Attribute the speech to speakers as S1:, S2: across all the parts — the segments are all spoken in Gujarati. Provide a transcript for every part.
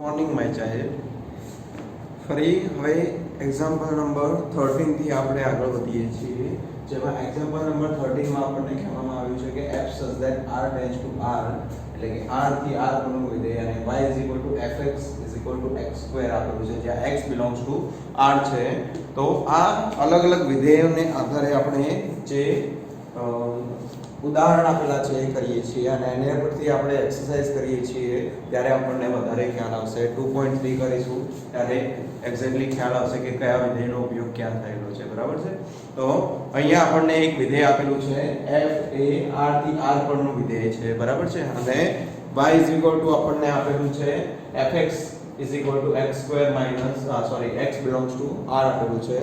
S1: Morning my child. ફરી હવે એક્ઝામ્પલ નંબર 13 થી આપણે આગળ વધીએ છીએ, જેમાં એક્ઝામ્પલ નંબર 13 માં આપણને કહેવામાં આવ્યું છે કે f such that r tends to r, એટલે કે r થી r પરનું વિધેય અને y fx x² આપેલું છે, જ્યાં x belongs to r છે. તો આ અલગ અલગ વિધેયોને આધારે આપણે જે ઉદાહરણ આપેલા છે એ કરીએ છીએ અને એના પરથી આપણે એક્સરસાઇઝ કરીએ છીએ ત્યારે આપણને વધારે ખ્યાલ આવશે. 2.3 કરીશું ત્યારે એક્ઝેક્ટલી ખ્યાલ આવશે કે કયા વિધેયનો ઉપયોગ ક્યાં થયેલો છે. બરાબર છે. તો અહીંયા આપણને એક વિધેય આપેલું છે f એ r થી r પરનું વિધેય છે. બરાબર છે. અને y આપણને આપેલું છે fx x belongs to r આપેલું છે.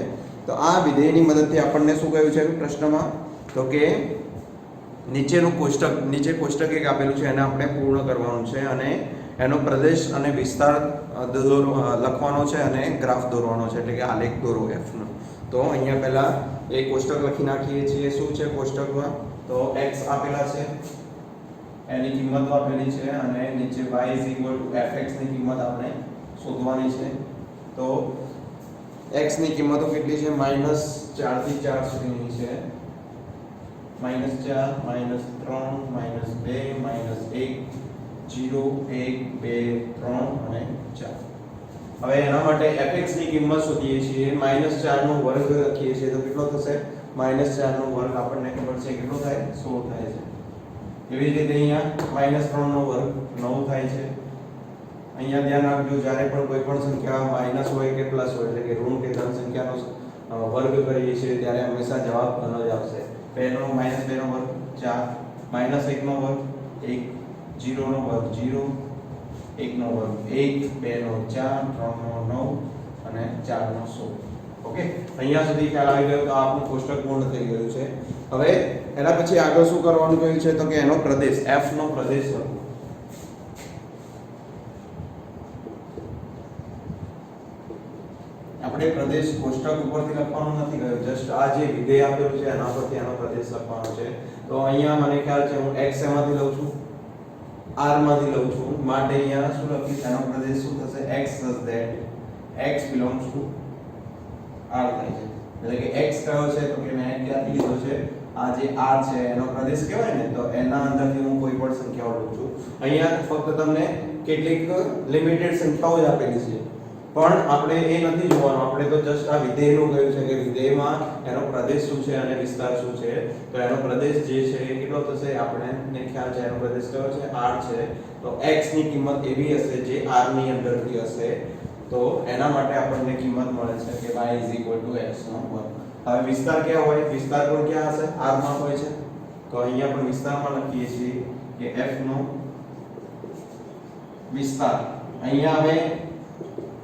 S1: તો આ વિધેયની મદદથી આપણને શું કહ્યું છે પ્રશ્નમાં, તો કે નીચે કોષ્ટક એક આપેલું છે એને આપણે પૂર્ણ કરવાનું છે અને એનો પ્રદેશ અને વિસ્તાર લખવાનો છે અને ગ્રાફ દોરવાનો છે, એટલે કે આલેખ દોરો f નો. તો અહીંયા પહેલા એ કોષ્ટક લખી નાખીએ છીએ. શું છે કોષ્ટકમાં? તો x આપેલા છે, એની કિંમત આપેલી છે અને નીચે y fx ની કિંમત આપણે શોધવાની છે. તો x ની કિંમતો કેટલી છે? -4 થી 4 સુધીની છે. -4 -3 -2 -1 0 1 2 3 અને 4. હવે એના માટે fx ની કિંમત શોધીએ છીએ. -4 નો વર્ગ લખીએ છીએ તો કેટલો થશે? -4 નો વર્ગ આપણને ખબર છે કેટલો થાય? 16 થાય છે. એવી જ રીતે અહીંયા -3 નો વર્ગ 9 થાય છે. અહીંયા ધ્યાન રાખજો, જ્યારે પણ કોઈ પણ સંખ્યા માઈનસ હોય કે પ્લસ હોય, એટલે કે ઋણ કે ધન સંખ્યાનો વર્ગ કરીએ છીએ ત્યારે હંમેશા જવાબ ધન જ આવશે. 2 નો -2 નો વર્ગ 4, -1 નો વર્ગ 1, 0 નો વર્ગ 0, 1 નો વર્ગ 1, 2 નો 4, 3 નો 9 અને 4 નો 16. ઓકે, અહીંયા સુધી ખ્યાલ આવી ગયો તો આપણું કોષ્ટક પૂર્ણ થઈ ગયું છે. હવે એના પછી આગળ શું કરવાનું કહ્યું છે, તો કે એનો પ્રદેશ f નો પ્રદેશ લખો. આપણે પ્રદેશ કોષ્ટક ઉપરથી લખવાનું નથી કહ્યું, જસ્ટ આ જે વિધેય આપેલું છે એના પરથી એનો પ્રદેશ લખવાનો છે. તો અહીંયા મને ખ્યાલ છે હું x માંથી લઉં છું, r માંથી લઉં છું, માટે અહીંયા શું લખીશ? એનો પ્રદેશ શું થશે? x such that x belongs to r થાય છે. એટલે કે x કયો છે? તો કે મેં ક્યાંથી લીધો છે? આ જે r છે એનો પ્રદેશ કહેવાય ને, તો એના અંદરથી હું કોઈ પણ સંખ્યાઓ લઉં છું. અહીંયા ફક્ત તમને કેટલીક લિમિટેડ સંખ્યાઓ જ આપેલી છે, પણ આપણે એ નથી જોવાનું. આપણે તો જસ્ટ આ વિધેયનું કહ્યું છે કે વિધેયમાં એનો પ્રદેશ શું છે અને વિસ્તાર શું છે. તો એનો પ્રદેશ જે છે એ કેટલો થશે? આપણને ખ્યાલ છે એનો પ્રદેશ કયો છે? r છે. તો x ની કિંમત એવી હશે જે r ની અંદરથી હશે. તો એના માટે આપણને કિંમત મળે છે કે y x નો વર્ગ. હવે વિસ્તાર ક્યાં હોય? વિસ્તાર પણ ક્યાં હશે? r માં હોય છે. તો અહીંયા પણ વિસ્તારમાં લખીએ છીએ કે f નો વિસ્તાર. અહીંયા હવે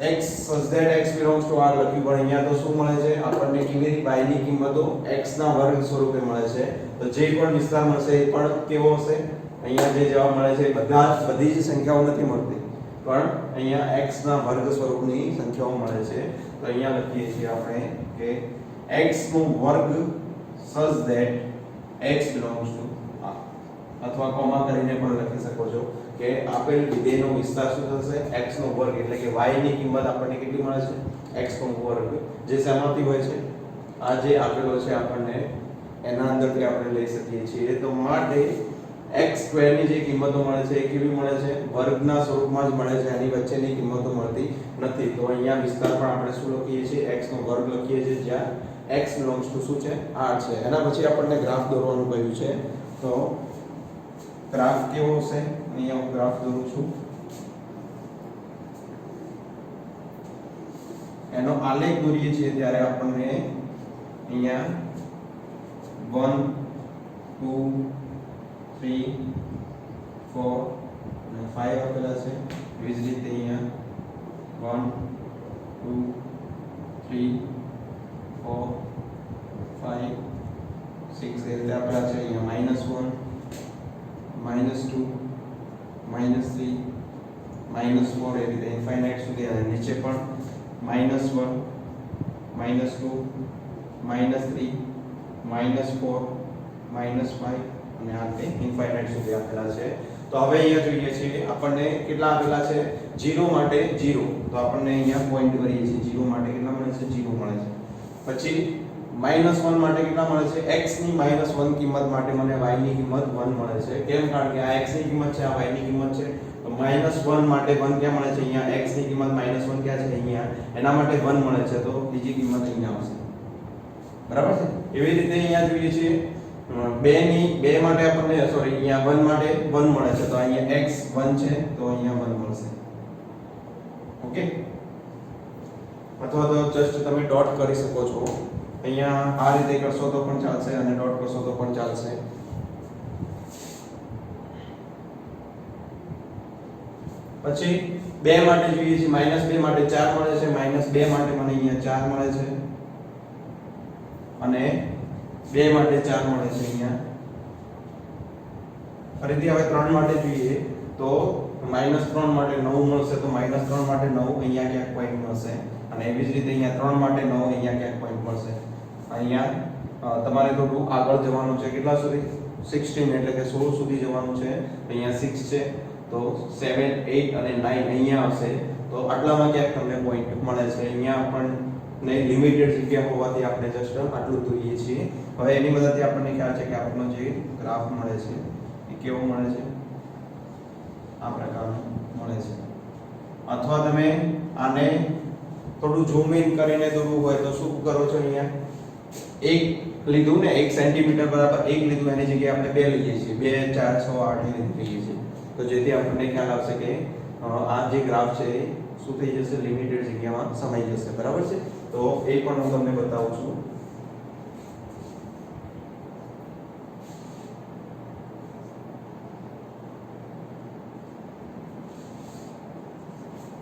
S1: x such that x belongs to r લખ્યું, પણ અહીંયા તો શું મળે છે આપણને? કેવી રીતે? y ની કિંમતો x ના વર્ગ સ્વરૂપે મળે છે. તો જે પણ વિસ્તાર મળશે એ પણ કેવો હશે? અહીંયા જે જવાબ મળે છે બધી જ સંખ્યાઓ નથી મળતી, પણ અહીંયા x ના વર્ગ સ્વરૂપની સંખ્યાઓ મળે છે. તો અહીંયા લખીએ છીએ આપણે કે x નો વર્ગ such that x belongs to r, અથવા કોમા કરીને પણ લખી શકો છો કે આપેલ વિધેયનો વિસ્તાર શું થશે? x નો વર્ગ, એટલે કે y ની કિંમત આપણને કેટલી મળે છે? x નો વર્ગ, જે શેમાંથી હોય છે? આ જે આપેલો છે આપણને એના અંદરથી આપણે લઈ શકીએ છીએ. તો માટે x² ની જે કિંમતો મળે છે એ કેવી મળે છે? વર્ગના સ્વરૂપમાં જ મળે છે, એની વચ્ચેની કિંમતો મળતી નથી. તો અહીંયા વિસ્તાર પણ આપણે શું લખીએ છીએ? x નો વર્ગ લખીએ છીએ, જ્યાં x belongs to શું છે? r છે. એના પછી આપણને ગ્રાફ દોરવાનું કહ્યું છે. તો ગ્રાફ કેવો હશે? અહીંયા હું ગ્રાફ દોરું છું. એનો આલેખ દોરીએ છીએ ત્યારે આપણને અહીંયા 1 2 3 4 અને 5 આપેલા છે. એવી જ રીતે અહીંયા 1 2 3 4 5 6 એ રીતે આપેલા છે. અહીંયા -1 -2 -3 -4 એ રીતે ઇન્ફાઇનાઇટ સુધી, અને નીચે પણ -1 -2 -3 -4 -5 અને આ રીતે ઇન્ફાઇનાઇટ સુધી આપેલા છે. તો હવે અહીંયા જોઈએ છીએ આપણને કેટલા આપેલા છે 0 માટે 0 તો આપણને અહીંયા પોઈન્ટ કરીએ છીએ 0 માટે કેટલા મળે છે 0 મળે છે પછી -1 માટે કેટલા મળે છે x ની -1 કિંમત માટે મને y ની કિંમત 1 મળે છે કેમ કારણ કે આ x ની કિંમત છે આ y ની કિંમત છે તો -1 માટે 1 ક્યાં મળે છે અહીંયા x ની કિંમત -1 ક્યાં છે અહીંયા એના માટે 1 મળે છે તો બીજી કિંમત અહીંયા આવશે બરાબર છે એવી રીતે અહીંયા જોઈએ છીએ 2 માટે આપણને સોરી અહીંયા 1 માટે 1 મળે છે તો અહીંયા x 1 છે તો અહીંયા 1 મળશે ઓકે અથવા તો જસ્ટ તમે ડોટ કરી શકો છો અહીંયા આ રીતે કરશો તો પણ ચાલશે અને ડોટ કરશો તો પણ ચાલશે પછી 2 માટે જોઈએ છે -2 માટે 4 મળે છે -2 માટે મને અહીંયા 4 મળે છે અને 2 માટે 4 મળે છે અહીંયા ફરીથી હવે 3 માટે જોઈએ તો -3 માટે 9 મળશે તો -3 માટે 9 અહીંયા ક્યાંક પોઈન્ટ મળશે અને એવી જ રીતે અહીંયા 3 માટે 9 અહીંયા ક્યાંક પોઈન્ટ મળશે અહીંયા તમારે થોડું આગળ જવાનું છે કેટલા સુધી 16 એટલે કે 16 સુધી જવાનું છે અહીંયા 6 છે તો 7 8 અને 9 અહીંયા આવશે તો આટલામાં ક્યાંક તમને પોઈન્ટ મળે છે અહીંયા પણ ને લિમિટેડ જગ્યા હોવાથી આપણે જસ્ટ આટલું દોરીએ છીએ હવે એની મદદથી આપણને ખ્યાલ છે કે આપણનો જે ગ્રાફ મળે છે એ કેવો મળે છે આ પ્રકારનો મળે છે અથવા તમે આને થોડું ઝૂમ ઇન કરીને દોરવું હોય તો શું કરો છો અહીંયા એક લીધું ને 1 સેન્ટીમીટર બરાબર 1 લીધું એની જગ્યાએ આપણે 2 લઈએ છીએ 2 4 6 8 લઈએ છીએ તો જેથી આપણને ખ્યાલ આવશે કે આ જે ગ્રાફ છે એ શું થઈ જશે લિમિટેડ જગ્યામાં સમાઈ જશે બરાબર છે તો એ પણ હું તમને બતાવું છું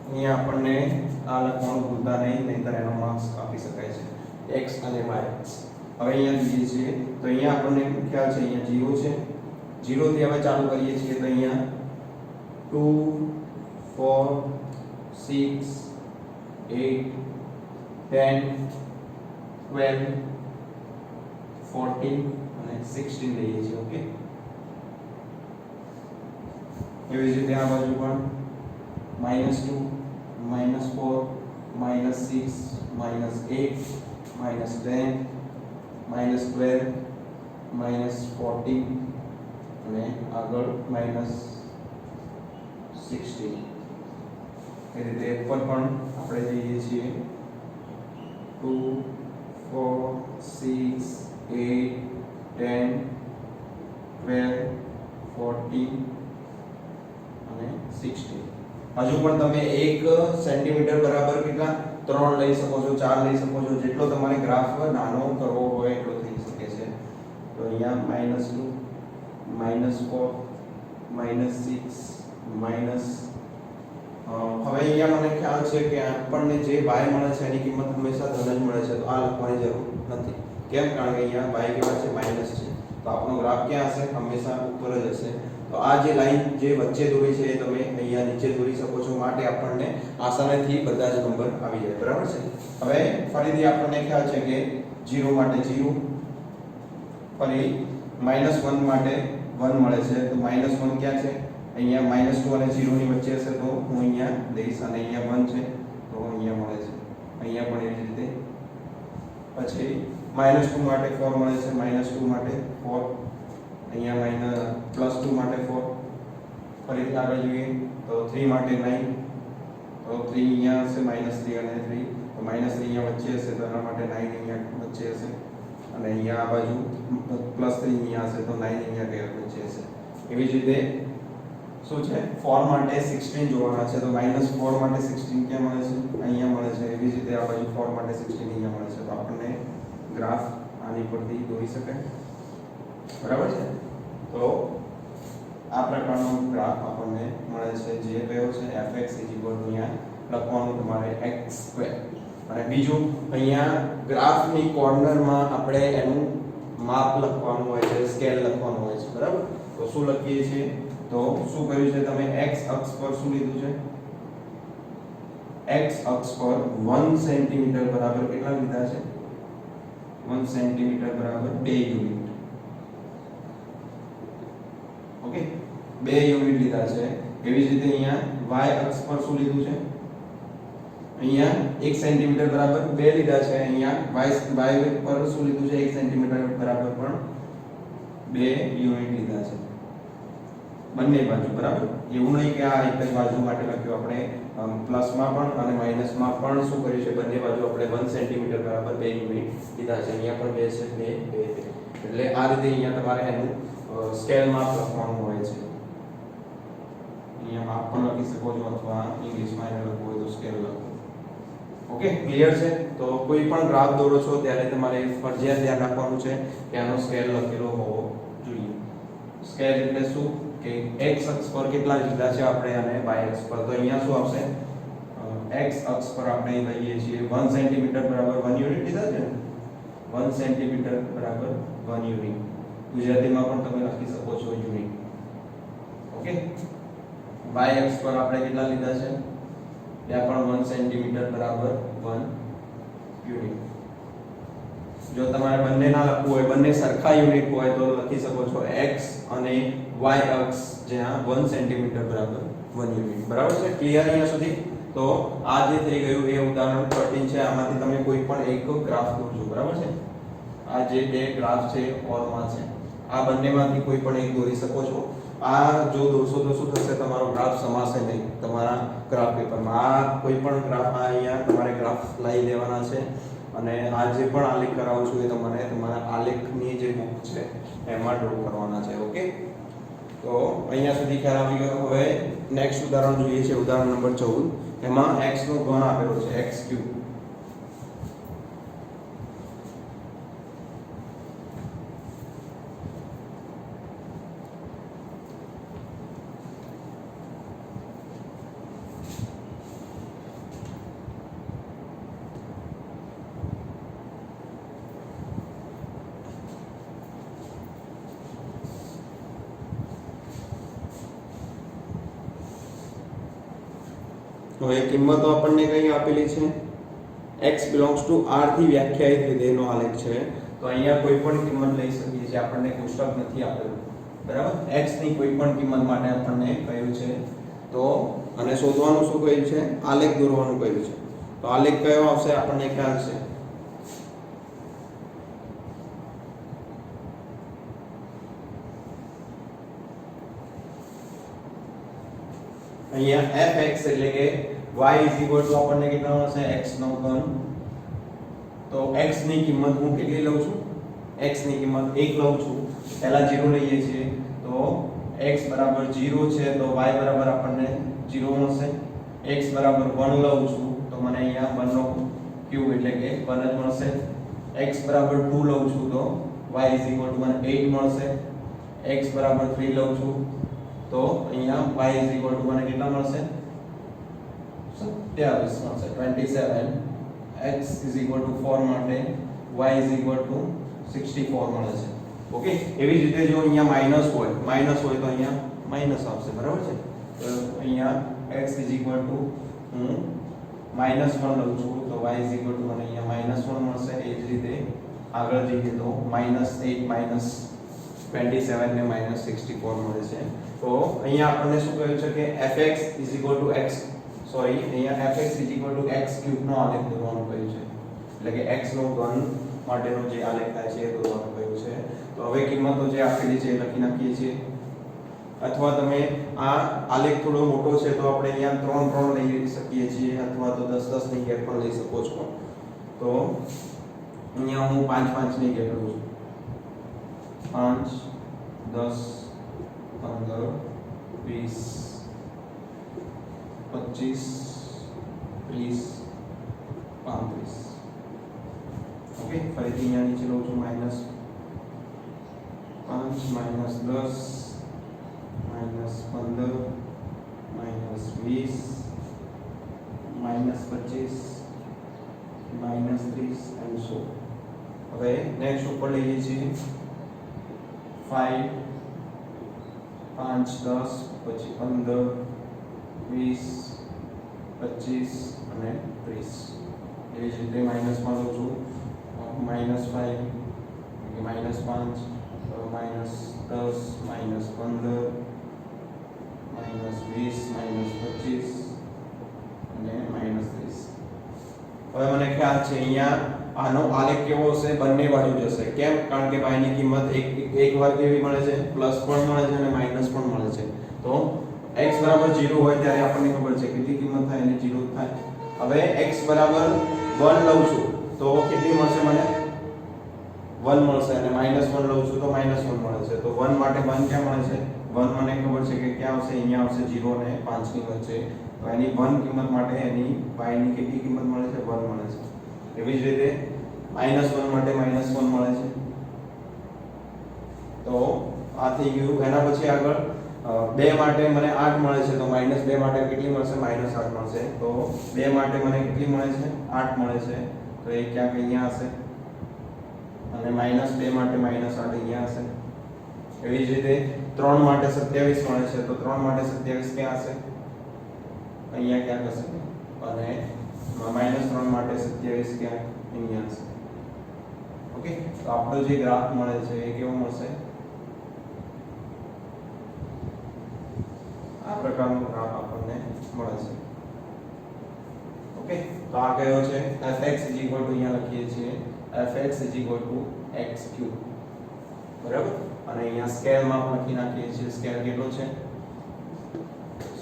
S1: અહીંયા આપણને આ લખવાનું ભૂલતા નહીં નહીંતર એનો માર્ક્સ કાપી શકાય છે x અને y હવે અહીંયા જોઈએ છીએ તો અહીંયા આપણને ખ્યાલ છે અહીંયા 0 છે 0 થી હવે ચાલુ કરીએ છીએ તો અહીંયા 2 4 6 8 10 12 14 અને 16 લઈએ છીએ ઓકે એવી જ રીતે આ બાજુ પણ -2 -4 -6 -8 -10 -12 -14 અને આગળ -16 એ રીતે પર પણ આપણે જઈએ છીએ 2 4 6 8 10 12 14 અને 16 હજુ પણ તમે 1 સેન્ટીમીટર બરાબર કેટલા 3 લઈ શકો છો 4 લઈ શકો છો જેટલો તમારે ગ્રાફ નાનો કરવો હોય એટલો થઈ શકે છે તો અહીંયા -2 -4 -6 હવે અહીંયા મને ખ્યાલ છે કે આપણને જે y મળે છે એની કિંમત હંમેશા ધન જ મળે છે તો આ લખવાની જરૂર નથી કેમ કારણ કે અહીંયા y કેવા છે માઈનસ છે તો આપણો ગ્રાફ ક્યાં હશે હંમેશા ઉપર જ હશે તો આ જે લાઈન જે વચ્ચે દોરી છે એ તમે અહીંયા નીચે દોરી શકો છો માટે આપણને આસાનીથી બધા જ નંબર આવી જાય બરાબર છે હવે ફરીથી આપણને ખ્યાલ છે કે 0 માટે 0 ફરી -1 માટે 1 મળે છે તો -1 ક્યાં છે અહીંયા -2 અને 0 ની વચ્ચે હશે તો હું અહીંયા દઈશ અને અહીંયા 1 છે તો અહીંયા મળે છે અહીંયા પણ એવી રીતે પછી -2 માટે 4 મળે છે -2 માટે 4 અહીંયા +2 માટે 4 ફરીથી આગળ જોઈએ તો 3 માટે 9 તો 3 અહીંયા હશે -3 અને 3 તો -3 અહીંયા વચ્ચે હશે તો એના માટે 9 અહીંયા વચ્ચે હશે અને અહીંયા આ બાજુ +3 અહીંયા હશે તો 9 અહીંયા કયા વચ્ચે હશે એવી જ રીતે શું છે 4 માટે 16 જોવાના છે તો -4 માટે 16 ક્યાં મળે છે અહીંયા મળે છે એવી જ રીતે આ બાજુ 4 માટે 16 અહીંયા મળે છે તો આપણને ગ્રાફ આની પરથી દોરી શકાય બરાબર છે તો આ પ્રકારનો ગ્રાફ આપણને મળે છે જે કયો છે fx અહીંયા લખવાનું તમારે x2 અને બીજું અહીંયા ગ્રાફની કોર્નરમાં આપણે એનું માપ લખવાનું હોય છે સ્કેલ લખવાનું હોય છે બરાબર તો શું લખીએ છીએ તો શું કર્યું છે તમે x અક્ષ પર શું લીધું છે x અક્ષ પર 1 સેન્ટીમીટર બરાબર કેટલા લીધા છે 1 સેન્ટીમીટર બરાબર 2 યુનિટ ઓકે 2 2 યુનિટ લીધા છે એવી જ રીતે અહીંયા y અક્ષ પર શું લીધું છે અહીંયા 1 સેન્ટીમીટર બરાબર 2 લીધા છે અહીંયા y પર શું લીધું છે 1 સેન્ટીમીટર બરાબર પણ 2 યુનિટ લીધા છે બંને બાજુ બરાબર એવું નહીં કે આ એક જ બાજુ માટે લખ્યું આપણે પ્લસમાં પણ અને માઈનસમાં પણ શું કર્યું છે બંને બાજુ આપણે 1 સેન્ટીમીટર બરાબર 2 યુનિટ લીધા છે અહીંયા પણ 2 છે 2 2 એટલે આ રીતે અહીંયા તમારે એનું સ્કેલ માપ લખવાનું હોય છે અહીંયા માપ પણ લખી શકો છો અથવા ઇંગ્લિશમાં એને લખવું હોય તો સ્કેલ લખો ઓકે ક્લિયર છે તો કોઈ પણ ગ્રાફ દોરો છો ત્યારે તમારે ફરજિયાત ધ્યાન રાખવાનું છે કે આનો સ્કેલ લખેલો હોવો જોઈએ સ્કેલ એટલે શું કે x અક્ષ પર કેટલા લીધા છે આપણે અને y અક્ષ પર તો અહીંયા શું આવશે x અક્ષ પર આપણે લઈએ છીએ 1 સેન્ટીમીટર બરાબર 1 યુનિટ લીધા છે ને 1 સેન્ટીમીટર બરાબર 1 યુનિટ ગુજરાતીમાં પણ તમે લખી શકો છો યુનિટ ઓકે y અક્ષ પર આપણે કેટલા લીધા છે ત્યાં પણ 1 સેન્ટીમીટર બરાબર 1 યુનિટ જો તમારે બંને ના લખવું હોય બંને સરખા યુનિટ હોય તો લખી શકો છો x અને y અક્ષ જ્યાં 1 સેન્ટીમીટર બરાબર 1 યુનિટ બરાબર છે ક્લિયર અહીંયા સુધી તો આ જે થઈ ગયું એ ઉદાહરણ 13 છે આમાંથી તમે કોઈ પણ એક ગ્રાફ દોરજો બરાબર છે આ જે બે ગ્રાફ છે ઓરમાં છે આ બંનેમાંથી કોઈ પણ એક દોરી શકો છો આ જો દોરશો તો શું થશે તમારો ગ્રાફ સમાશે નહીં તમારા ગ્રાફ પેપરમાં આ કોઈ પણ ગ્રાફ અહીંયા તમારે ગ્રાફ લઈ લેવાના છે અને આ જે પણ આલેખ કરાવું છું એ તમારે તમારા આલેખની જે બુક છે એમાં ડ્રો કરવાના છે ઓકે તો અહીંયા સુધી ખ્યાલ આવી ગયો હવે નેક્સ્ટ ઉદાહરણ જોઈએ છે ઉદાહરણ નંબર 14 એમાં x નો ઘન આપેલો છે x3 હવે કિંમતો આપણને કઈ આપેલી છે x belongs to r થી વ્યાખ્યાયિત વિધેયનો આલેખ છે તો અહીંયા કોઈ પણ કિંમત લઈ શકીએ છીએ આપણને કોષ્ટક નથી આપેલું બરાબર x ની કોઈ પણ કિંમત માટે આપણને કહ્યું છે તો અને શોધવાનું શું કહ્યું છે આલેખ દોરવાનું કહ્યું છે તો આલેખ કયો આવશે આપણને ખ્યાલ છે અહીંયા fx એટલે કે y આપણને કેટલા મળશે x નો ઘન તો x ની કિંમત હું કેટલી લઉં છું x ની કિંમત 1 લઉં છું પહેલા 0 લઈએ છીએ તો x બરાબર 0 છે તો y બરાબર આપણને 0 મળશે x બરાબર 1 લઉં છું તો મને અહીંયા 1 નો ક્યુબ એટલે કે 1 જ મળશે x બરાબર 2 લઉં છું તો y મને 8 મળશે x બરાબર 3 લઉં છું તો અહીંયા y મને કેટલા મળશે 27 મળશે 27 x 4 માટે y 64 મળે છે ઓકે એવી જ રીતે જો અહીંયા માઈનસ હોય તો અહીંયા માઈનસ આવશે બરાબર છે તો અહીંયા x હું -1 લઉં છું તો y મને અહીંયા -1 મળશે એ જ રીતે આગળ જઈએ તો -8 27 ને -64 મળે છે તો અહીંયા આપણને શું કહ્યું છે કે fx x અહીંયા fx x³ નો આલેખ દોરવાનું કહ્યું છે એટલે કે x નો ઘન માટેનો જે આલેખ થાય છે એ દોરવાનું કહ્યું છે તો હવે કિંમતો જે આપેલી છે એ લખી નાખીએ છીએ અથવા તમે આ આલેખ થોડો મોટો છે તો આપણે અહીંયા 3 લઈ શકીએ છીએ અથવા તો 10 ની ગેપ પણ લઈ શકો છો તો અહીંયા હું 5 ની ગેપ લઉં છું 5 10 15 20 25 30 35 ઓકે ફરીથી અહીંયા નીચે લઉં છું -5 -10 -15 -20 -25 -30 and so હવે નેક્સ્ટ ઉપર લઈએ છીએ 5 5 10 પછી 15 20 25 અને 30 એ જ રીતે માઈનસમાં લઉં છું -5 -5 -10 -15 -20 -25 અને -30. હવે મને ખ્યાલ છે અહીંયા આનો આલેખ કેવો હશે, બંને બાજુ જશે. કેમ? કારણ કે y ની કિંમત એક વાર કેવી મળે છે, પ્લસ પણ મળે છે અને માઈનસ પણ મળે છે. તો x બરાબર 0 હોય ત્યારે આપણને ખબર છે કેટલી કિંમત થાય, એને 0 થાય. હવે x બરાબર 1 લઉં છું તો કેટલી મળશે મને? 1 મળશે. અને -1 લઉં છું તો -1 મળે છે. તો 1 માટે 1 ક્યાં મળે છે? 1 મને ખબર છે કે ક્યાં આવશે, અહીંયા આવશે 0 અને 5 ની વચ્ચે. તો એની 1 કિંમત માટે એની y ની કેટલી કિંમત મળે છે? 1 મળે છે. એવી જ રીતે -1 માટે -1 મળે છે. તો આ થઈ ગયું. એના પછી આગળ 2 માટે મને 8 મળે છે. તો -2 માટે કેટલી મળશે? -8 મળશે. તો 2 માટે મને કેટલી મળે છે? 8 મળે છે. તો એ ક્યાંક અહીંયા હશે. અને -2 માટે -8 અહીંયા હશે. એવી જ રીતે 3 માટે 27 મળે છે. તો 3 માટે 27 ક્યાં હશે? અહીંયા ક્યાંક હશે. અને -3 માટે 27 ક્યાંક અહીંયા હશે. ઓકે, તો આપણો જે ગ્રાફ મળે છે એ કેવો મળશે? આ પ્રકારનો ગ્રાફ આપણને મળે છે. ઓકે, તો આ કયો છે? fx અહીંયા લખીએ છીએ fx x3, બરાબર. અને અહીંયા સ્કેલ માં લખી નાખીએ છીએ. સ્કેલ કેટલો છે?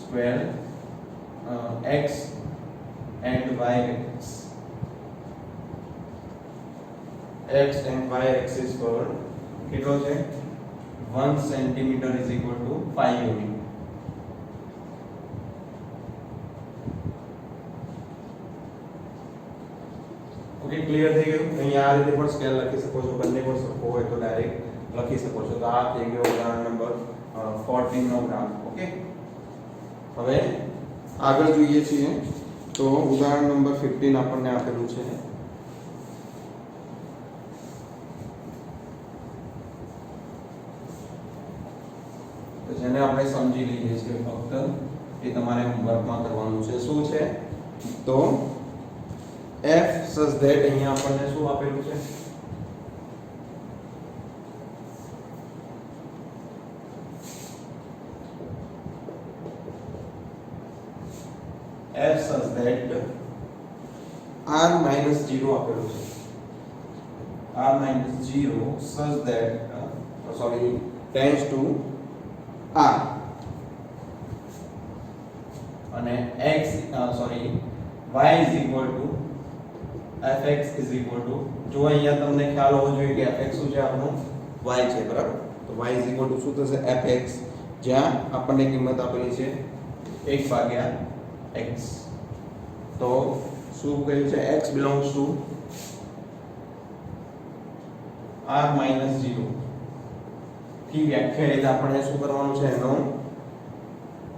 S1: Square x and y axis પર કેટલો છે? 1 સેન્ટીમીટર = 5 યુનિટ. ઓકે, ક્લિયર થઈ ગયું. અહીંયા આ રીતે પણ સ્કેલ લખી શકો છો. બંને પણ સરખો હોય તો ડાયરેક્ટ લખી શકો છો. તો આ થઈ ગયો ઉદાહરણ નંબર 14 નો ગ્રાફ. ઓકે, હવે આગળ જોઈએ છીએ તો ઉદાહરણ નંબર 15 આપણને આપેલું છે. તો જેને આપણે સમજી લઈએ છીએ. ફક્ત એ તમારે હોમવર્કમાં કરવાનું છે. શું છે? તો f such that અહીંયા આપણને શું આપેલું છે? f such that r - 0 આપેલું છે. r - 0 such that tends to r અને y fx જો અહીંયા તમને ખ્યાલ હોવો જોઈએ કે fx શું છે? આપણું y છે, બરાબર. તો y શું થશે? fx, જ્યાં આપણને કિંમત આપેલી છે 1/x. તો શું કહ્યું છે? x belongs to r - 0 થી વ્યાખ્યાયિત આપણે શું કરવાનું છે? એનો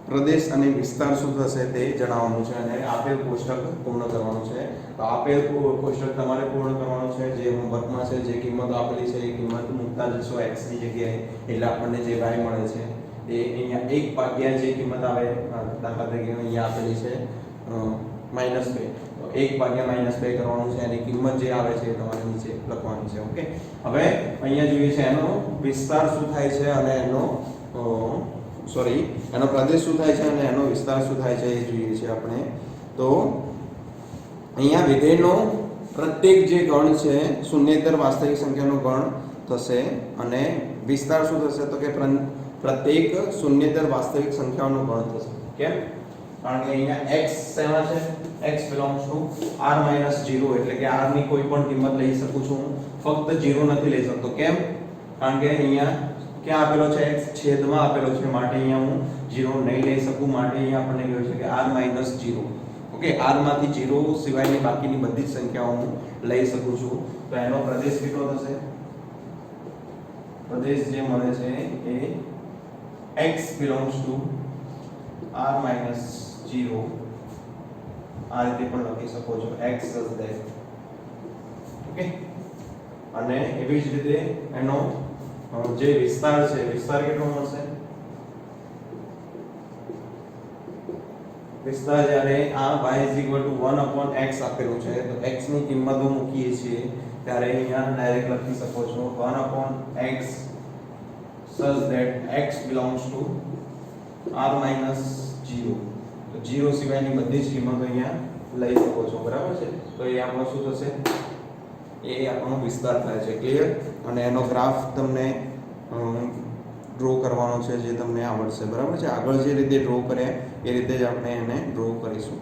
S1: પ્રદેશ અને વિસ્તાર શું થશે તે જણાવવાનું છે અને આપેલ કોષ્ટક પૂર્ણ કરવાનું છે. તો આપેલ કોષ્ટક તમારે પૂર્ણ કરવાનું છે. જે હોમવર્કમાં છે, જે કિંમત આપેલી છે એ કિંમત મૂકતા જશો x ની જગ્યાએ. એટલે આપણને જે y મળે છે એ અહીંયા 1 જે કિંમત આવે, દાખલા તરીકે અહીંયા આપેલી છે -2. તો 1 - 2 કરવાનું છે. એની કિંમત જે આવે છે એ તમારે નીચે લખવાની છે. ઓકે, હવે અહીંયા જોઈએ છે એનો વિસ્તાર શું થાય છે અને એનો એનો પ્રદેશ શું થાય છે અને એનો વિસ્તાર શું થાય છે એ જોઈએ છે આપણે. તો અહીંયા વિધેયનો પ્રત્યેક જે ગણ છે શૂન્યેતર વાસ્તવિક સંખ્યાનો ગણ થશે અને વિસ્તાર શું થશે? તો કે પ્રત્યેક શૂન્યેતર વાસ્તવિક સંખ્યાઓનો ગણ થશે. કેમ? કારણ કે અહીંયા x શેમાં છે? x belongs to r - 0 એટલે કે r ની કોઈ પણ કિંમત લઈ શકું છું. ફક્ત 0 નથી લઈ શકતો. કેમ? કારણ કે અહીંયા ક્યાં આપેલો છે? x છેદમાં આપેલો છે. માટે અહીંયા હું 0 નહીં લઈ શકું. માટે અહીંયા આપણને કહ્યું છે કે r - 0. ઓકે, r માંથી 0 સિવાયની બાકીની બધી જ સંખ્યાઓ હું લઈ શકું છું. તો એનો પ્રદેશ કેટલો થશે? પ્રદેશ જે મળે છે એ x belongs to r - 0 આ રીતે પણ લખી શકો છો. x such that. ઓકે, અને એવી જ રીતે એનો જે વિસ્તાર છે, વિસ્તાર કેટલો મળશે? વિસ્તાર જ્યારે આ y 1/x આપેલું છે તો x ની કિંમતો મૂકીએ છીએ ત્યારે અહીંયા ડાયરેક્ટ લખી શકો છો 1/x such that x belongs to r minus 0, તો 0 સિવાયની બધી જ કિંમતો અહીંયા લઈ શકો છો, બરાબર છે. તો એ આપણો શું થશે, એ આપણો વિસ્તાર થાય છે. ક્લિયર? અને એનો ગ્રાફ તમને ડ્રો કરવાનો છે, જે તમને આવડશે, બરાબર છે. આગળ જે રીતે ડ્રો કરે એ રીતે જ આપણે એને ડ્રો કરીશું.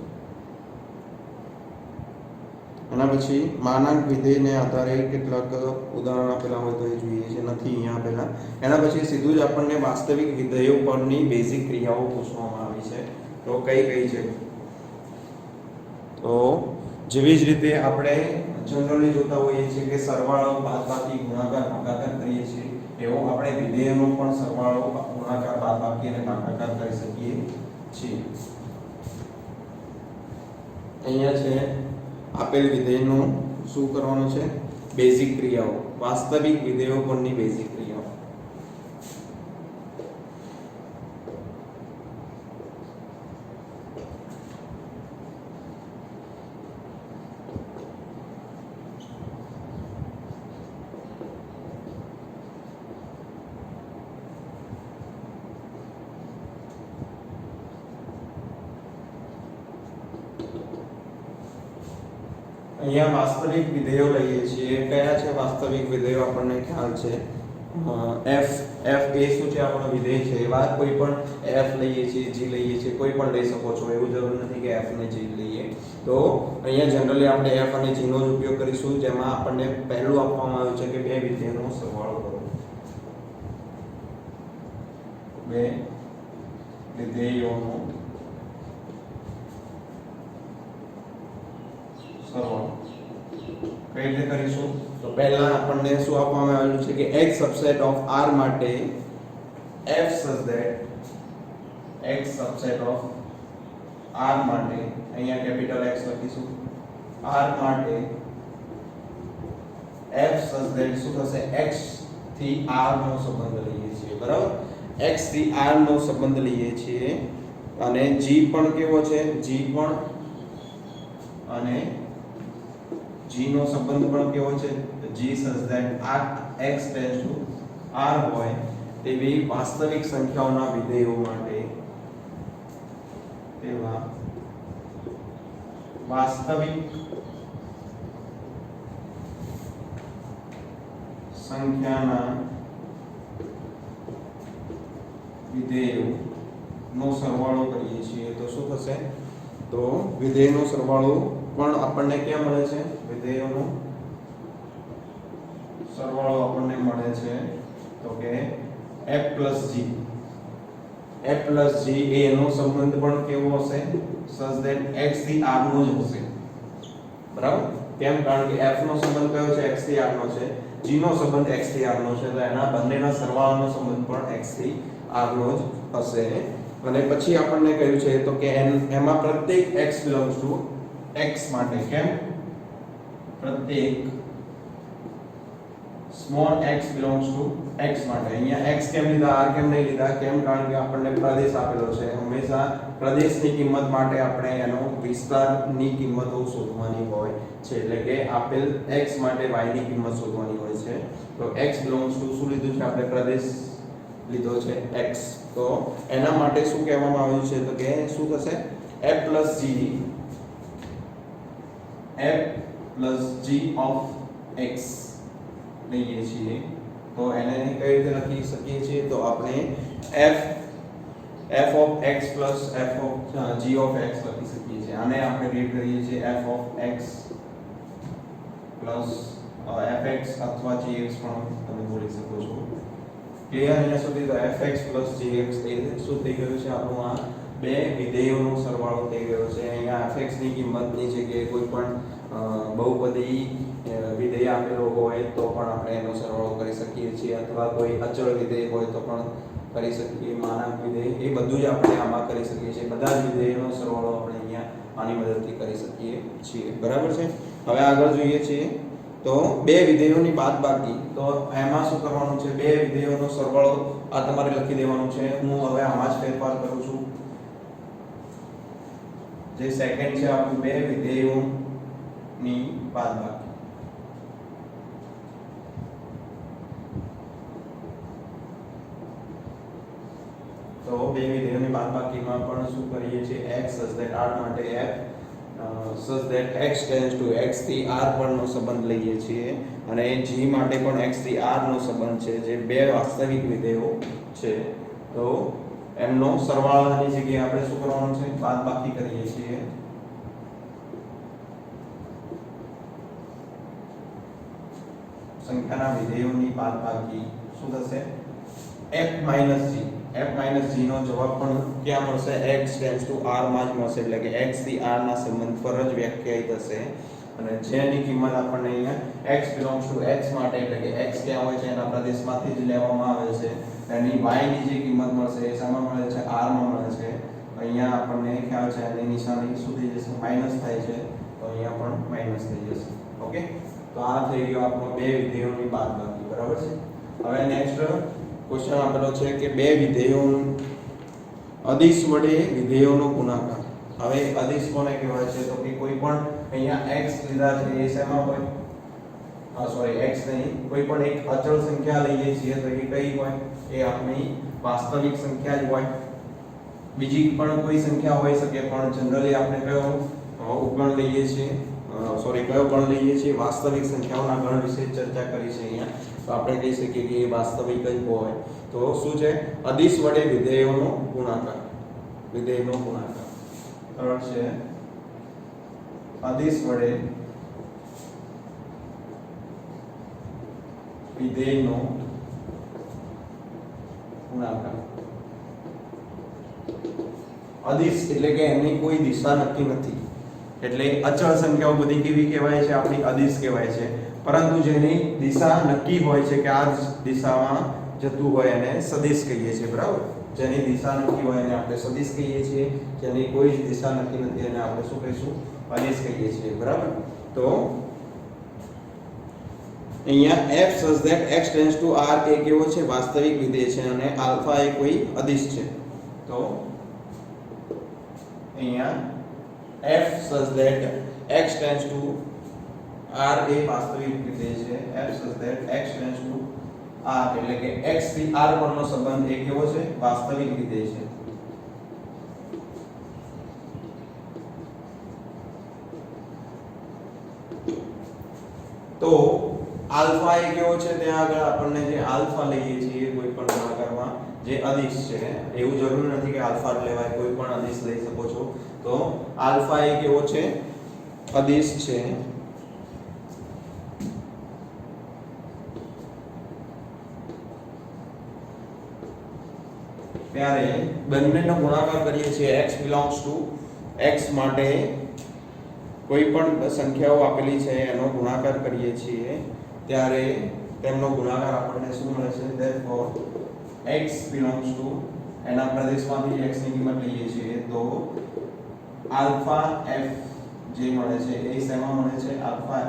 S1: એના પછી માનાંક વિધેયને આધારે કેટલાક ઉદાહરણ આપેલા હોય તો એ જોઈએ છે, નથી અહીંયા આપેલા. એના પછી સીધું જ આપણને વાસ્તવિક વિધેયો પરની બેઝિક ક્રિયાઓ પૂછવામાં આવી છે. તો કઈ કઈ છે? તો જેવી જ રીતે આપણે જનરલી જોતા હોઈએ છીએ કે સરવાળો, બાદબાકી, ગુણાકાર, ભાગાકાર કરીએ છીએ, એવો આપણે વિધેયનો પણ સરવાળો, ગુણાકાર, બાદબાકી અને ભાગાકાર કરી શકીએ છીએ. અહીંયા છે આપેલ વિધેયનું શું કરવાનું છે, બેઝિક ક્રિયાઓ, વાસ્તવિક વિધેયો પરની બેઝિક ક્રિયાઓ. અહીંયા વાસ્તવિક વિધેયો લઈએ છીએ. કયા છે વાસ્તવિક વિધેયો? આપણને ખ્યાલ છે f એ શું છે, આપણો વિધેય છે. એવા કોઈ પણ f લઈએ છીએ, g લઈએ છીએ, કોઈ પણ લઈ શકો છો, એવું જરૂર નથી કે f ને g લઈએ. તો અહીંયા જનરલી આપણે f અને g નો જ ઉપયોગ કરીશું, જેમાં આપણને પહેલું આપવામાં આવ્યું છે કે બે વિધેયનો સરવાળો કરો. બે વિધેયોનો સરવાળો કઈ રીતે કરીશું? તો પહેલા આપણને શું આપવામાં આવેલું છે કે x સબસેટ ઓફ r માટે f such that x subset of r માટે, અહીંયા કેપિટલ X લખીશું, r માટે f such that શું થશે, x થી r નો સંબંધ લઈએ છીએ, બરાબર. x થી r નો સંબંધ લઈએ છીએ અને g પણ કેવો છે, g પણ અને g નો સંબંધ પણ કેવો છે, g such that x tends to r હોય તેવી વાસ્તવિક સંખ્યાઓના વિધેયો માટે, તેવા વાસ્તવિક સંખ્યાના વિધેયો નો સરવાળો કરીએ છીએ તો શું થશે? તો વિધેયનો સરવાળો પણ આપણને ક્યાં મળે છે? વિધેયોનો સરવાળો આપણને મળે છે તો કે f g. f g એનો સંબંધ પણ કેવો હશે? such that x થી r નો જ હશે, બરાબર. કેમ? કારણ કે f નો સંબંધ કયો છે? x થી r નો છે. g નો સંબંધ x થી r નો છે, તો એના બંનેના સરવાળાનો સંબંધ પણ x થી r નો જ હશે. અને પછી આપણને કહ્યું છે તો કે એમાં પ્રત્યેક x belongs to x માટે, કેમ? પ્રત્યેક small x belongs to x માટે. અહીંયા x કેમ લીધા, r કેમ નહીં લીધા? કેમ? કારણ કે આપણને પ્રદેશ આપેલો છે. હંમેશા પ્રદેશની કિંમત માટે આપણે એનો વિસ્તારની કિંમતો શોધવાની હોય છે, એટલે કે આપેલ x માટે y ની કિંમત શોધવાની હોય છે. તો x belongs to શું લીધું છે આપણે? પ્રદેશ લીધો છે x. તો એના માટે શું કહેવામાં આવ્યું છે તો કે શું થશે? f g of x લઈએ છીએ. તો એને કઈ રીતે લખી શકીએ છીએ? તો આપણે f of x plus g of x લખી શકીએ છીએ. આને આપણે રીડ કરીએ છીએ f of x plus fx અથવા gx પણ તમે બોલી શકો છો. ક્લિયર? અહીંયા સુધી તો fx plus gx એ શું થઈ ગયું છે? આપણું આ બે વિધેયોનો સરવાળો થઈ ગયો છે. અહીંયા fx ની કિંમતની જગ્યાએ કોઈ પણ બહુપદી વિધેય આપેલો હોય તો પણ આપણે એનો સરવાળો કરી શકીએ છીએ, અથવા કોઈ અચળ વિધેય હોય તો પણ કરી શકીએ, માનાંક વિધેય, એ બધું જ આપણે આમાં કરી શકીએ છીએ. બધા જ વિધેયોનો સરવાળો આપણે અહીંયા આની મદદથી કરી શકીએ છીએ, બરાબર છે. હવે આગળ જોઈએ છીએ તો બે વિધેયોની બાદબાકી. તો એમાં શું કરવાનું છે? બે વિધેયોનો સરવાળો આ તમારે લખી દેવાનું છે. હું હવે આમાં જ ફેરફાર કરું છું. જે સેકન્ડ છે આપણું, બે વિધેયોની બાદબાકી. તો બે વિધેયોની બાદબાકીમાં પણ શું કરીએ છીએ x such that r માટે f such that x tends to x થી r પરનો સંબંધ લઈએ છીએ અને g માટે પણ x થી r નો સંબંધ છે જે બે વાસ્તવિક વિધેયો છે તો એમનો સરવાળાની જગ્યાએ આપણે શું કરવાનું છે બાદબાકી કરીએ છીએ સંખ્યાના વિધેયોની બાદબાકી શું થશે f g નો જવાબ પણ ક્યાં મળશે x ટેન્ડ્સ ટુ r માં જ મળશે એટલે કે x થી r ના સંબંધ પર જ વ્યાખ્યાયિત હશે અને જેની કિંમત આપણને અહીંયા x belongs to x માટે એટલે કે x ક્યાં હોય છે એના પ્રદેશમાંથી જ લેવામાં આવે છે એની y ની જે કિંમત મળશે એ શામાં મળે છે r માં મળે છે અહીંયા આપણને ખ્યાલ છે એની નિશાની શું થઈ જશે માઈનસ થાય છે તો અહીંયા પણ માઈનસ થઈ જશે ઓકે તો આ થઈ ગયો આપણો બે વિધેયોની બાદબાકી બરાબર છે હવે નેક્સ્ટ ક્વેશ્ચન આપેલો છે કે બે વિધેયો અદિશ વડે વિધેયોનો ગુણાકાર હવે અદિશ કોને કહેવાય છે તો કે કોઈ પણ અહીંયા x લીધા છે એ શેમાં હોય સોરી x નહીં કોઈ પણ એક અચળ સંખ્યા લઈએ છીએ તો એ કઈ હોય એ આપણી વાસ્તવિક સંખ્યા જ હોય બીજી પણ કોઈ સંખ્યા હોઈ શકે પણ જનરલી આપણે કયો ઉપગણ લઈએ છીએ કયો ગણ લઈએ છીએ વાસ્તવિક સંખ્યાઓના ગણ વિશે ચર્ચા કરી છે અહીંયા તો આપણે કહી શકીએ કે એ વાસ્તવિક જ હોય તો શું છે અદિશ વડે વિધેયોનો ગુણાકાર સરળ છે અદિશ વડે વિધેયનો ગુણાકાર અદિશ એટલે કે એની કોઈ દિશા નક્કી નથી એટલે અચળ સંખ્યાઓ બધી કેવી કહેવાય છે આપણી અદિશ કહેવાય છે પરંતુ જેની દિશા નક્કી હોય છે કે આ દિશામાં જતું હોય એને સદિશ કહીએ છીએ બરાબર જેની દિશા નક્કી હોય એને આપણે સદિશ કહીએ છીએ જેની કોઈ દિશા નક્કી નથી એને આપણે શું કહીશું અદિશ કહીએ છીએ બરાબર તો અહીંયા f such that x tends to r એ કેવો છે વાસ્તવિક વિધેય છે અને આલ્ફા એ કોઈ અદિશ છે તો અહીંયા f such that x tends to r એ વાસ્તવિક વિધેય છે f such that x tends to r એટલે કે x થી r પરનો સંબંધ એ કેવો છે વાસ્તવિક વિધેય છે તો આલ્ફા એ કેવો છે ત્યાં આગળ આપણને જે આલ્ફા લઈએ છીએ કોઈ પણ ગુણાકારમાં જે અદિશ છે એવું જરૂરી નથી કે આલ્ફા જ લેવાય કોઈ પણ અદિશ લઈ શકો છો તો આલ્ફા એ કેવો છે અદિશ છે ત્યારે બંનેનો ગુણાકાર કરીએ છીએ x belongs to x માટે કોઈ પણ સંખ્યાઓ આપેલી છે એનો ગુણાકાર કરીએ છીએ ત્યારે તેમનો ગુણાકાર આપણને શું મળે છે therefore x belongs to એના પ્રદેશમાંથી x ની કિંમત લઈએ છીએ તો આલ્ફા f જે મળે છે એ શેમાં મળે છે આલ્ફા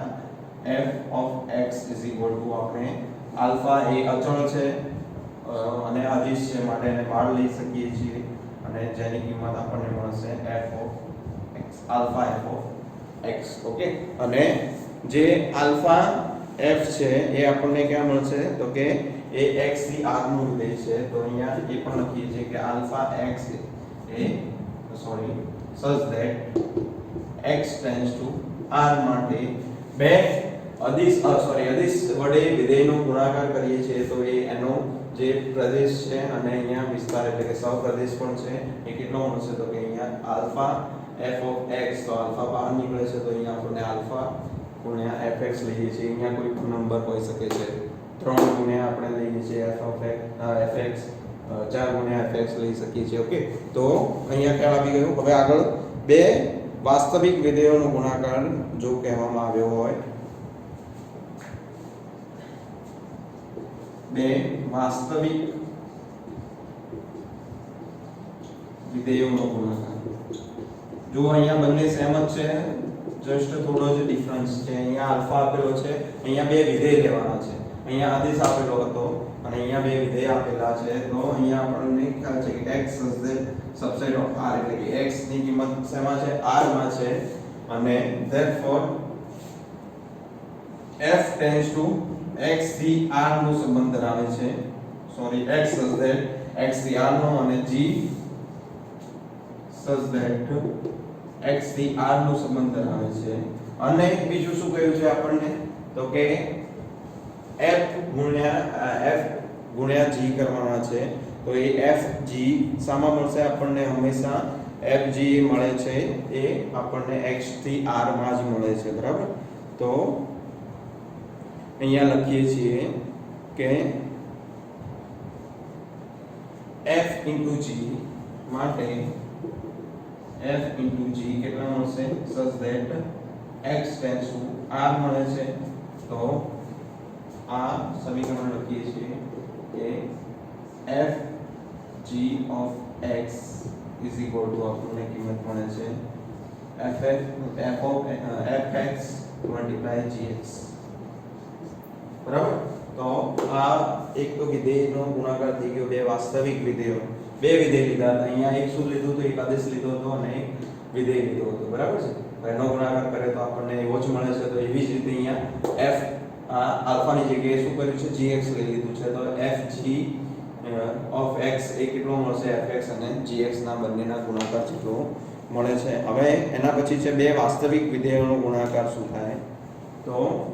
S1: f of x આપણે આલ્ફા એ અચળ છે અને અદિશ છે માટે એને બાદ લઈ શકીએ છીએ અને જેની કિંમત આપણને મળશે f of x alpha f of x okay અને જે આલ્ફા f છે એ આપણને ક્યાં મળશે તો કે એ x થી r નું વિધેય છે તો અહીંયા એ પણ લખીએ છીએ કે alpha x A such that x tends to r માટે બે અદિશ વડે વિધેયનો ગુણાકાર કરીએ છીએ તો એ એનો જે પ્રદેશ છે અને અહીંયા વિસ્તાર એટલે કે સહપ્રદેશ પણ છે એ કેટલો મળશે તો કે અહીંયા આલ્ફા f of x તો આલ્ફા બહાર નીકળે છે તો અહીંયા આપણને આલ્ફા ગુણ્યા fx લઈએ છીએ અહીંયા કોઈ પણ નંબર હોઈ શકે છે 3 ગુણ્યા આપણે લઈએ છીએ fx 4 ગુણ્યા fx લઈ શકીએ છીએ ઓકે તો અહીંયા ખ્યાલ આવી ગયો હવે આગળ બે વાસ્તવિક વિધેયોનો ગુણાકાર જો કહેવામાં આવ્યો હોય બે વાસ્તવિક વિધેયોનો ગુણાકાર જો અહીંયા બંને સેમ જ છે જસ્ટ થોડો જ ડિફરન્સ છે અહીંયા આલ્ફા આપેલો છે અહીંયા બે વિધેય લેવાના છે અહીંયા આદેશ આપેલો હતો અને અહીંયા બે વિધેય આપેલા છે તો અહીંયા આપણને ખ્યાલ છે કે x is the subset of r એટલે કે x ની કિંમત શેમાં છે r માં છે અને therefore f tends to x થી r નો સંબંધ ધરાવે છે x is that x થી r નો અને g such that x થી r નો સંબંધ ધરાવે છે અને બીજું શું કહ્યું છે આપણને તો કે f ગુણ્યા g કરવાના છે તો એ fg સામા મળશે આપણને હંમેશા fg મળે છે એ આપણને x થી r માં જ મળે છે બરાબર તો અહીંયા લખીએ છીએ કે f g માટે f g કેટલા મળશે such that x tends to r મળે છે તો આ સમીકરણ લખીએ છીએ કે f g of x is equal to આપણને કિંમત મળે છે fx multiply gx બરાબર તો આ એક તો વિધેયનો ગુણાકાર થઈ ગયો બે વાસ્તવિક વિધેયો બે વિધેય લીધા હતા અહીંયા એક શું લીધું તો એક આદેશ લીધો હતો અને વિધેય લીધો હતો બરાબર છે તો એનો ગુણાકાર કરે તો આપણને એવો જ મળે છે તો એવી જ રીતે અહીંયા f આલ્ફાની જગ્યાએ શું કર્યું છે gx લઈ લીધું છે તો fg of x એ કેટલો મળશે fx અને gx ના બંનેના ગુણાકાર જેટલો મળે છે હવે એના પછી છે બે વાસ્તવિક વિધેયોનો ગુણાકાર શું થાય તો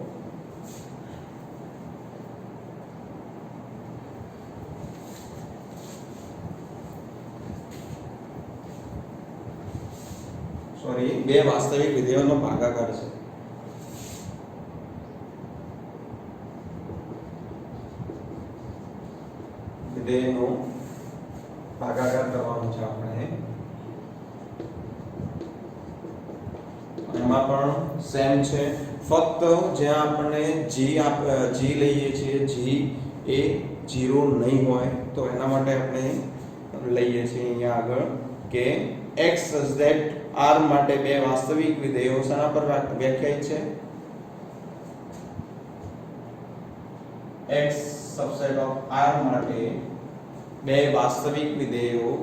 S1: બે વાસ્તવિક વિધેયોનો ભાગાકાર છે વિધેયનો ભાગાકાર કરવાનો છે આપણે એમાં પણ સેમ છે ફક્ત જ્યાં આપણને g લઈએ છીએ g એ 0 નહીં હોય તો એના માટે આપણે લઈએ છીએ અહીંયા આગળ કે x such that r માટે બે વાસ્તવિક વિધેયો શેના પર વ્યાખ્યાયિત છે x subset of r માટે બે વાસ્તવિક વિધેયો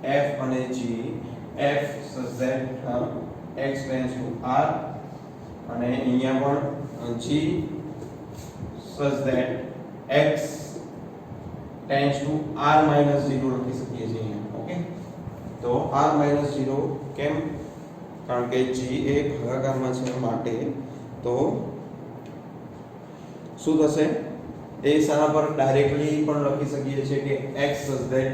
S1: f અને g f such that x tends to r અને અહીંયા પણ g such that x tends to r - 0 લખી શકીએ છીએ અહીંયા ઓકે તો r - 0 કેમ કારણ કે g એ ભાગાકારમાં છે માટે તો શું થશે એ શાના પર ડાયરેક્ટલી પણ લખી શકીએ છીએ કે x such that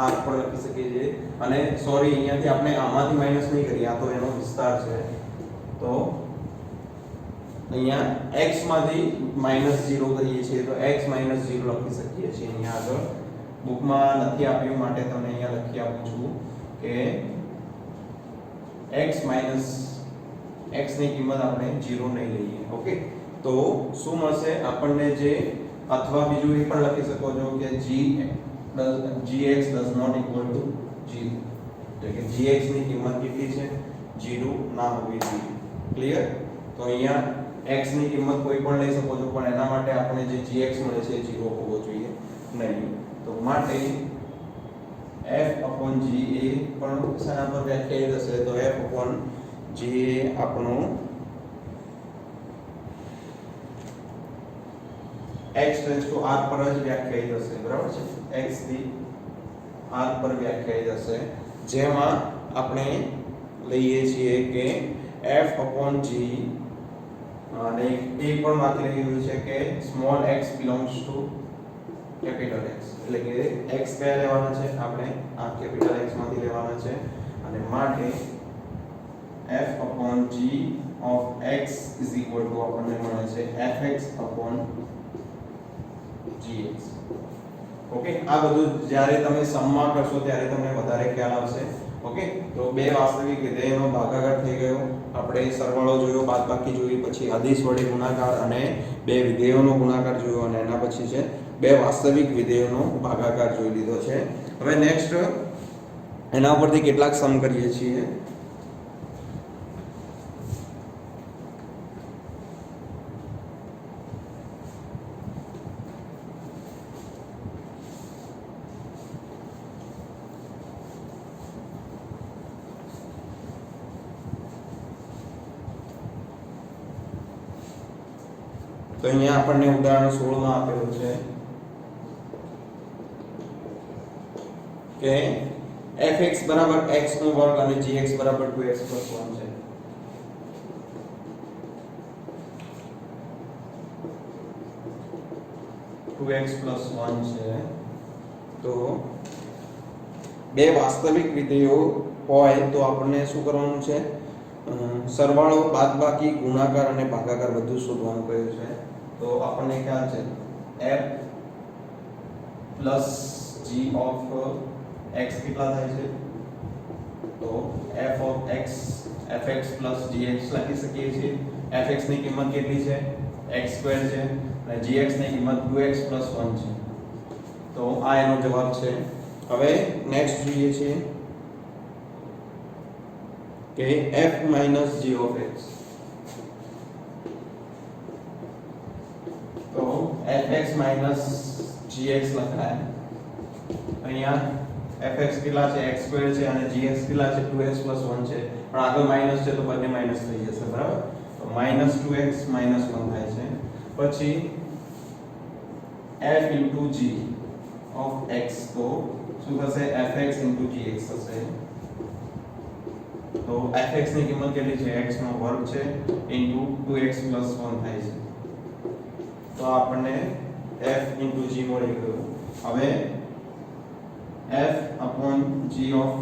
S1: r પર લખી શકીએ છીએ અને સોરી અહીંયાથી આપણે આમાંથી માઈનસ નહીં કરીએ આ તો એનો વિસ્તાર છે તો અહીંયા x માંથી -0 કરીએ છીએ તો x - 0 લખી શકીએ છીએ અહીંયા આગળ બુકમાં નથી આપ્યું માટે તમને અહીંયા લખી આપું છું કે x ની કિંમત આપણે 0 નહીં લઈએ ઓકે તો શું મળશે આપણને જે અથવા બીજું એ પણ લખી શકો છો કે gx does not equal to 0 એટલે કે gx ની કિંમત કેટલી છે 0 ના હોવી જોઈએ ક્લિયર તો અહીંયા x ની કિંમત કોઈ પણ લઈ શકો છો પણ એના માટે આપણે જે gx મળે છે એ 0 હોવો જોઈએ નહીં તો માટે f/g એ પણ શાના પર વ્યાખ્યાયિત હશે તો f/g એ આપણો x ટેન્ડ્સ ટુ r પર જ વ્યાખ્યાયિત હશે બરાબર છે x થી r પર વ્યાખ્યાયિત હશે જેમાં આપણે લઈએ છીએ કે f/g અને એ પણ વાંચી રહ્યું છે કે small x belongs to capital X એટલે કે x કયા લેવાના છે આપણે આ કેપિટલ X માંથી લેવાના છે અને માટે f/g of x is equal to આપણને મળે છે fx/gx ઓકે આ બધું જ્યારે તમે સમમાં કરશો ત્યારે તમને વધારે ખ્યાલ આવશે ઓકે તો બે વાસ્તવિક વિધેયનો ભાગાકાર થઈ ગયો આપણે સરવાળો જોયો બાદબાકી જોઈ પછી આદેશ વડે ગુણાકાર અને બે વિધેયોનો ગુણાકાર જોયો અને એના પછી છે બે વાસ્તવિક વિધેયોનો ભાગાકાર જોઈ લીધો છે હવે નેક્સ્ટ એના ઉપરથી કેટલાક સમ કરીએ છીએ તો અહીંયા આપણને ઉદાહરણ 16 માં આપેલું છે કે fx બરાબર x નો વર્ગ અને gx બરાબર 2x + 1 છે. x + 1 છે. તો બે વાસ્તવિક વિધેયો હોય તો આપણને શું કરવાનું છે? સરવાળો, બાદબાકી, ગુણાકાર અને ભાગાકાર બધું શોધવાનું કહ્યું છે. તો આપણને ખ્યાલ છે f + g of x કેટલા થાય છે? તો fx + gx લખી શકીએ છીએ. fx ની કિંમત કેટલી છે? x² છે અને gx ની કિંમત 2x + 1 છે. તો આ એનો જવાબ છે. હવે નેક્સ્ટ જોઈએ છીએ કે f - g of x. તો fx - gx લખાય. અહીંયા fx કેટલા છે? x² છે અને gx કેટલા છે? 2x + 1 છે. પણ આગળ માઈનસ છે તો બંને માઈનસ થઈ જશે, બરાબર? તો -2x - 1 થાય છે. પછી f * g of x, તો શું થશે? fx * gx થશે. તો fx ની કિંમત કેટલી છે? x નો વર્ગ છે * 2x + 1 થાય છે. તો આપણને f * g મળી ગયું. હવે f/g of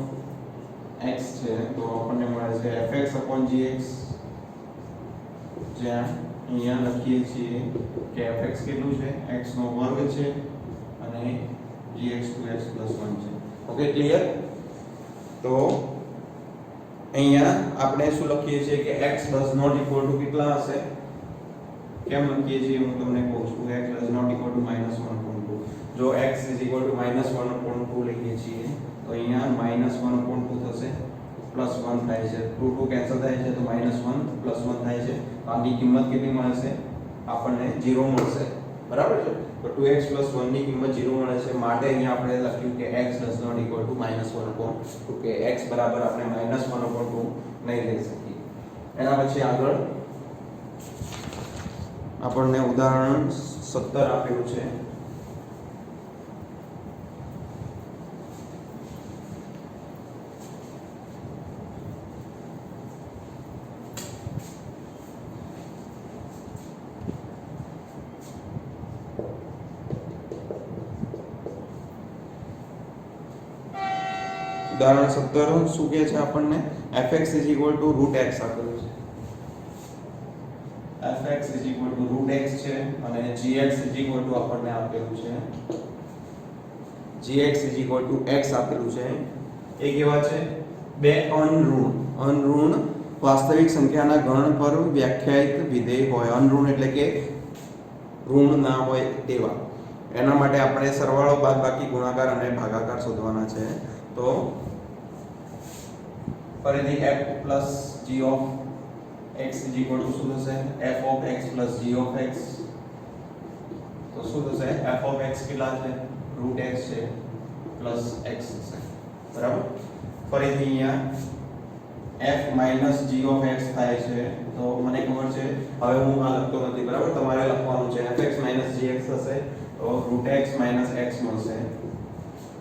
S1: x છે તો આપણને મળે છે fx/gx, જ્યાં અહીંયા લખીએ છીએ કે fx કેટલું છે? x નો વર્ગ છે અને gx 2x + 1 છે. Okay, clear? તો અહીંયા આપણે શું લખીએ છીએ કે x does not equal to કેટલા હશે? કેમ લખીએ છીએ હું તમને કહું છું. x does not equal to -1/2. જો x is equal to -1/2 લખીએ છીએ તો અહીંયા -1/2 થશે, +1 થાય છે. 2 કેન્સલ થાય છે તો -1 + 1 થાય છે. આની કિંમત કેટલી મળશે? આપણને 0 મળશે, બરાબર છે? તો 2x + 1 ની કિંમત 0 મળે છે. માટે અહીંયા આપણે લખ્યું કે x does not equal to -1/2, કે x બરાબર આપણે -1/2 નહીં લઈ શકીએ. એના પછી આગળ આપણને ઉદાહરણ 17 આપેલું છે. ઉદાહરણ 17 શું કહે છે આપણને? fx = √x આપેલું છે. fx = √x છે અને gx = આપણને આપેલું છે gx = x આપેલું છે. એ કેવા છે? બે અનઋણ વાસ્તવિક સંખ્યાના ગણ પર વ્યાખ્યાયિત વિધેય હોય. અનઋણ એટલે કે ઋણ ના હોય તેવા. એના માટે આપણે સરવાળો, બાદબાકી, ગુણાકાર અને ભાગાકાર શોધવાના છે. તો ફરીથી f + g of x = શું થશે? f(x + g of x). તો શું થશે? f(x) કેટલા છે? √x છે પ્લસ x થશે, બરાબર? ફરીથી અહીંયા f - g of x થાય છે. તો મને ખબર છે, હવે હું આ લખતો નથી, બરાબર? તમારે લખવાનું છે. fx - gx થશે તો √x - x મળશે.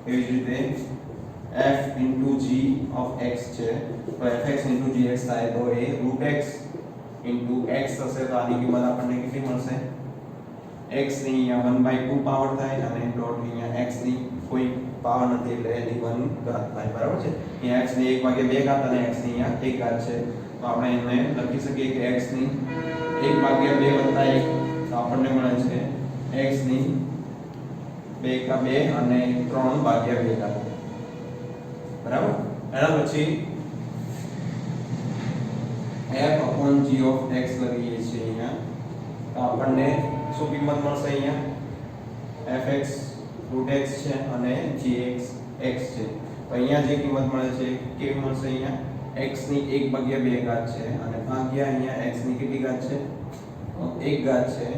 S1: એવી જ રીતે f * g of x છે તો fx * gx થાય તો એ √x * x થશે. તો આની કિંમત આપણને કેટલી મળશે? x ની અહીંયા 1/2 પાવર થાય અને ડોટ અહીંયા x ની કોઈ પાવર નથી એટલે એની 1 ઘાત થાય, બરાબર છે? અહીંયા x ની 1/2 ઘાત અને x ની અહીંયા 1 ઘાત છે. તો આપણે એને લખી શકીએ કે x ની 1/2 + 1 તો આપણને મળે છે x ની 2/2 અને 3/2 ઘાત, બરાબર? એના પછી f/g of x લખીએ છીએ અહીંયા. તો આપણને શું કિંમત મળશે? અહીંયા fx √x છે અને gx x છે. તો અહીંયા જે કિંમત મળે છે કેવી મળશે? અહીંયા x ની 1/2 ઘાત છે અને ભાગ્યા અહીંયા x ની કેટલી ઘાત છે? 1 ઘાત છે.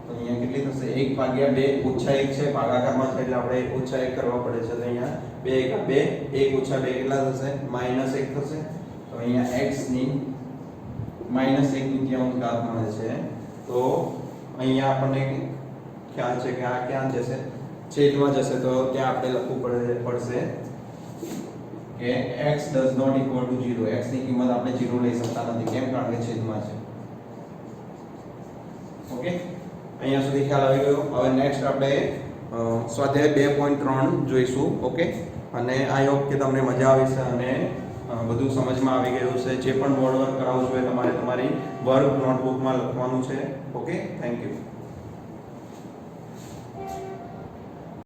S1: તો અહીંયા કેટલી થશે? 1/2 - 1 છે, ભાગાકારમાં છે એટલે આપણે -1 કરવા પડે છે. તો અહીંયા 2 × 2 1 - 2 કેટલા થશે? -1 થશે. તો અહીંયા x ની -1/3 ઘાત મળે છે. તો અહીંયા આપણને ખ્યાલ છે કે આ ક્યાં જશે? છેદમાં જશે તો ત્યાં આપણે લખવું પડશે કે x does not equal to 0. x ની કિંમત આપણે 0 લઈ શકતા નથી. કેમ? કારણ કે છેદમાં છે. ઓકે, અહીંયા સુધી ખ્યાલ આવી ગયો. હવે નેક્સ્ટ આપણે સ્વાધ્યાય 2.3 જોઈશું. ઓકે, અને આઈ હોપ કે તમને મજા આવી છે અને બધું સમજમાં આવી ગયું છે. જે પણ બોર્ડ વર્ક કરાવું છું એ તમારે તમારી વર્ક નોટબુકમાં લખવાનું છે. Okay, thank you.